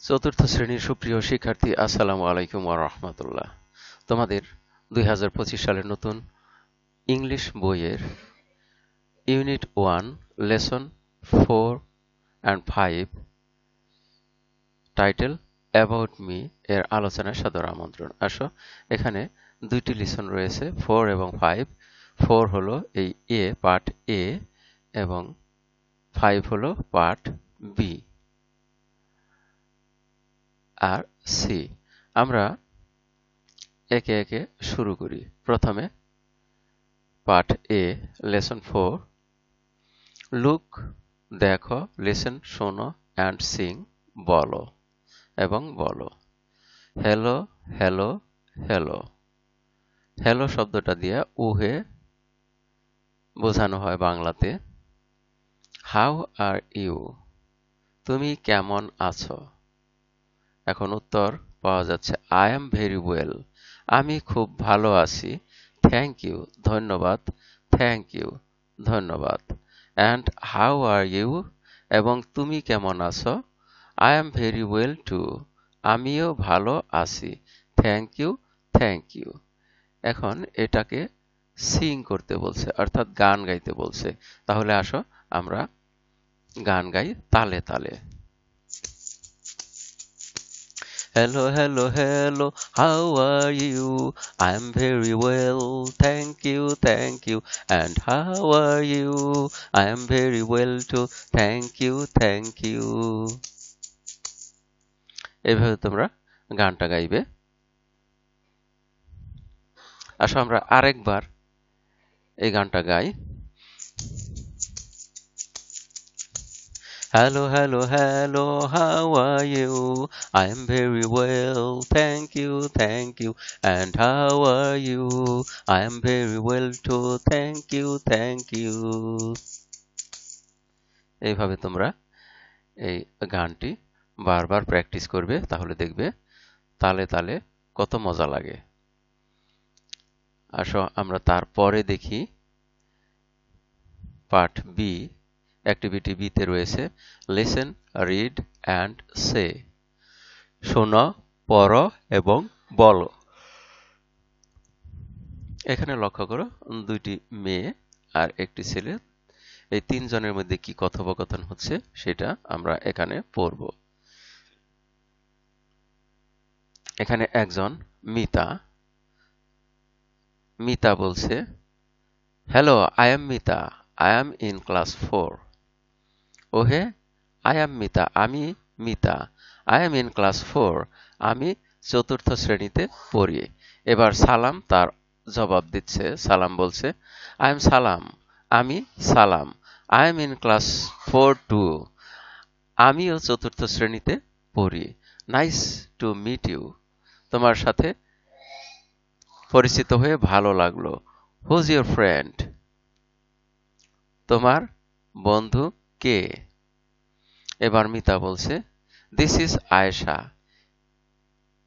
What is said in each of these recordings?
চতুর্থ শ্রেণীর সুপ্রিয় শিক্ষার্থী, আসসালামু আলাইকুম ওয়া রাহমাতুল্লাহ। তোমাদের 2025 সালের নতুন ইংলিশ বইয়ের unit 1 lesson 4 and 5 title about me এর আলোচনায় সাদর আমন্ত্রণ। আসো, এখানে দুইটি লেসন রয়েছে, 4 এবং 5। 4 হলো এই এ, পার্ট এ, এবং 5 হলো পার্ট বি আর সি। আমরা একে একে শুরু করি। প্রথমে পার্ট এ, লেসন 4। লুক, দেখো, লিসেন, শোনো, অ্যান্ড সিং, বলো এবং বলো। Hello, hello, hello. হ্যালো শব্দটা দিয়ে উহে বোঝানো হয় বাংলাতে। হাউ আর ইউ, তুমি কেমন আছো? এখন উত্তর পাওয়া যাচ্ছে আই এম ভেরি ওয়েল, আমি খুব ভালো আছি। থ্যাংক ইউ, ধন্যবাদ। থ্যাংক ইউ, ধন্যবাদ। অ্যান্ড হাউ আর ইউ, এবং তুমি কেমন আছো? I am very well too, আমিও ভালো আছি। Thank you, thank you. এখন এটাকে সিং করতে বলছে, অর্থাৎ গান গাইতে বলছে। তাহলে আসো আমরা গান গাই তালে তালে। Hello, hello, hello, how are you? I'm very well, thank you, thank you. And how are you? I'm very well too, thank you, thank you. এইভাবে তোমরা গানটা গাইবে। আসো আমরা আরেকবার এই গানটা গাই। Hello, hello, hello, how are you? I'm very well, thank you, thank you. And how are you? I'm very well too, thank you, thank you. এইভাবে তোমরা এই গানটি বারবার প্র্যাকটিস করবে, তাহলে দেখবে তালে তালে কত মজা লাগে। আসো আমরা তারপরে দেখি পার্ট বি। অ্যাক্টিভিটি বি তে রয়েছে লিসেন, রিড অ্যান্ড সে। শোনো, পড়ো এবং বলো। এখানে লক্ষ্য করো, দুইটি মেয়ে আর একটি ছেলে, এই তিনজনের মধ্যে কি কথোপকথন হচ্ছে সেটা আমরা এখানে পড়ব। এখানে একজন মিতা। মিতা বলছে, hello, I am Mita, I am in class 4। ওহে, আই এম মিতা, আমি Mita, I am in class 4, আমি চতুর্থ শ্রেণীতে পড়ি। এবার সালাম তার জবাব দিচ্ছে। সালাম বলছে, আই এম সালাম, আমি Salam, I am in class 4 too, আমিও চতুর্থ শ্রেণীতে পড়ি। নাইস টু মিট ইউ, তোমার সাথে পরিচিত হয়ে ভালো লাগলো। হুজ ইউর ফ্রেন্ড, তোমার বন্ধু কে? এবার মিতা বলছে, দিস ইজ আয়েশা,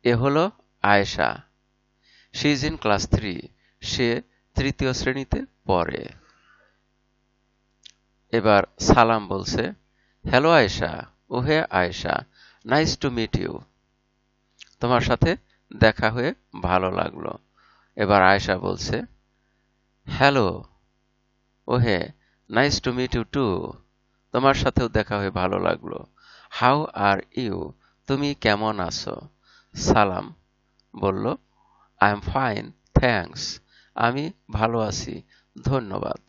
এ হলো Ayesha. She is in class 3, সে তৃতীয় শ্রেণীতে পড়ে। এবার সালাম বলছে, হ্যালো আয়েশা, ওহে Ayesha, nice to meet you, তোমার সাথে দেখা হয়ে ভালো লাগলো। এবার আয়েশা বলছে, হ্যালো, ওহে, nice to meet you too, তোমার সাথেও দেখা হয়ে ভালো লাগলো। হাউ আর ইউ, তুমি কেমন আছো? সালাম বলল, আই এম ফাইন, থ্যাঙ্কস, আমি ভালো আছি, ধন্যবাদ।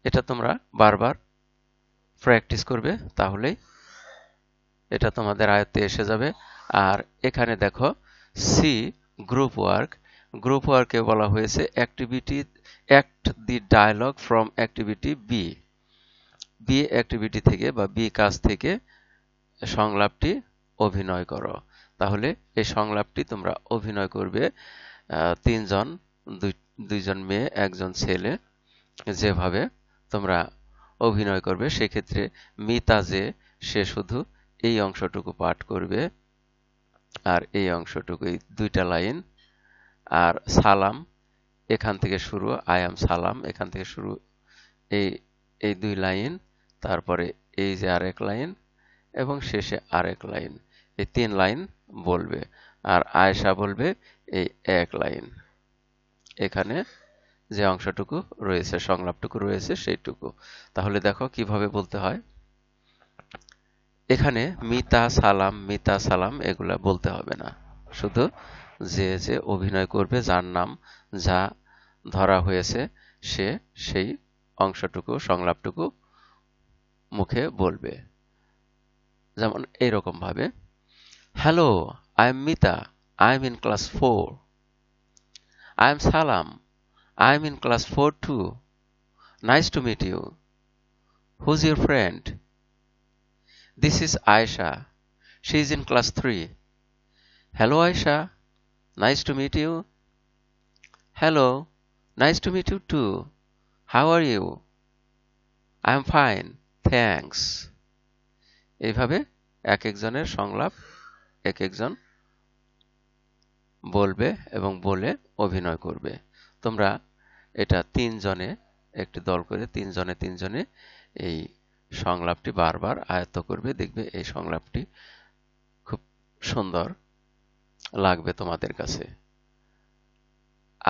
এটা তোমরা বারবার প্র্যাকটিস করবে, তাহলেই এটা তোমাদের আয়ত্তে এসে যাবে। আর এখানে দেখো সি, গ্রুপ ওয়ার্ক। গ্রুপ ওয়ার্কে বলা হয়েছে activity act the dialogue from activity B. B activity থেকে বা বি কাজ থেকে সংলাপটি অভিনয় করো। তাহলে এই সংলাপটি তোমরা অভিনয় করবে তিনজন, দুইজন মেয়ে একজন ছেলে, যেভাবে তোমরা অভিনয় করবে। সেক্ষেত্রে মিতা যে, সে শুধু এই অংশটুকু পাঠ করবে আর এই অংশটুকু, এই দুইটা লাইন। আর সালাম এখান থেকে শুরু, আই এম সালাম এখান থেকে শুরু, এই এই দুই লাইন, তারপরে এই যে আরেক লাইন, এবং শেষে আরেক লাইন। এই 3 লাইন বলবে, আর আয়েশা বলবে এই 1 লাইন। এখানে যে অংশটুকু রয়েছে, সংলাপটুকু রয়েছে সেইটুকু। তাহলে দেখো কিভাবে বলতে হয়। এখানে মিতা সালাম এগুলা বলতে হবে না। শুধু যে যে অভিনয় করবে, যার নাম যা ধরা হয়েছে, সে সেই অংশটুকু, সংলাপটুকু মুখে বলবে। যেমন এইরকম ভাবে, hello, I am Mita, I am in class 4. I am Salam, I am in class 4 too. Nice to meet you. Who's your friend? This is Aisha. She is in class 3. Hello Aisha, nice to meet you. Hello, nice to meet you too. How are you? I am fine, thanks. এইভাবে এক একজনের সংলাপ এক একজন বলবে এবং বলে অভিনয় করবে। তোমরা এটা 3 জনে, একটি দল করে 3 জনে এই সংলাপটি বারবার আয়ত্ত করবে। দেখবে এই সংলাপটি খুব সুন্দর লাগবে তোমাদের কাছে।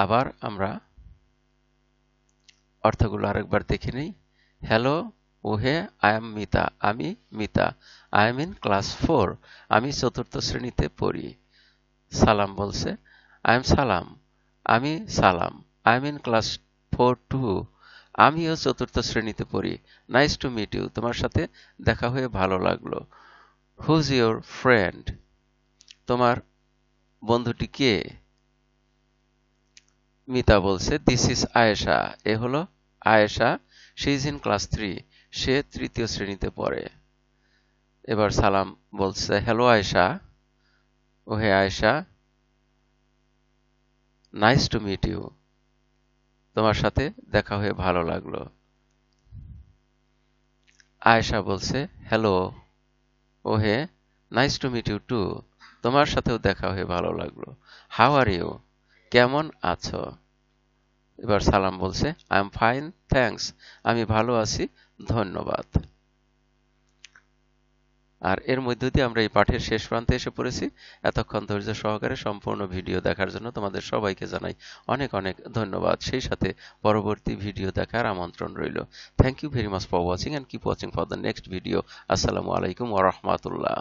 আবার আমরা অর্থগুলো আরেকবার দেখে নিই। হ্যালো, ওহে, আই এম মিতা, আমি Mita. I am in class 4, আমি 4র্থ শ্রেণীতে পড়ি। সালাম বলছে, আই এম সালাম, আমি Salam. I am in class 4 too, আমিও 4র্থ শ্রেণীতে পড়ি। নাইস টু মিট ইউ, তোমার সাথে দেখা হয়ে ভালো লাগলো। হুজ ইউর ফ্রেন্ড, তোমার বন্ধুটি কে? মিতা বলছে, দিস ইজ আয়েশা, এ হলো Ayesha. She is in class 3, সে 3য় শ্রেণীতে পড়ে। এবার সালাম বলছে, হ্যালো আয়েশা, ওহে Ayesha, nice to meet you, তোমার সাথে দেখা হয়ে ভালো লাগলো। আয়েশা বলছে, হ্যালো, ওহে, nice to meet you too, তোমার সাথেও দেখা হয়ে ভালো লাগলো। হাউ আর ইউ, কেমন আছো? এবার সালাম বলছে, আই এম ফাইন, থ্যাঙ্কস, আমি ভালো আছি, ধন্যবাদ। আর এর মধ্য দিয়ে আমরা এই পাঠের শেষ প্রান্তে এসে পড়েছি। এতক্ষণ ধৈর্য সহকারে সম্পূর্ণ ভিডিও দেখার জন্য তোমাদের সবাইকে জানাই অনেক অনেক ধন্যবাদ। সেই সাথে পরবর্তী ভিডিও দেখার আমন্ত্রণ রইল। Thank you very much for watching, and keep watching for the next video. আসসালামু আলাইকুম ওয়া রাহমাতুল্লাহ।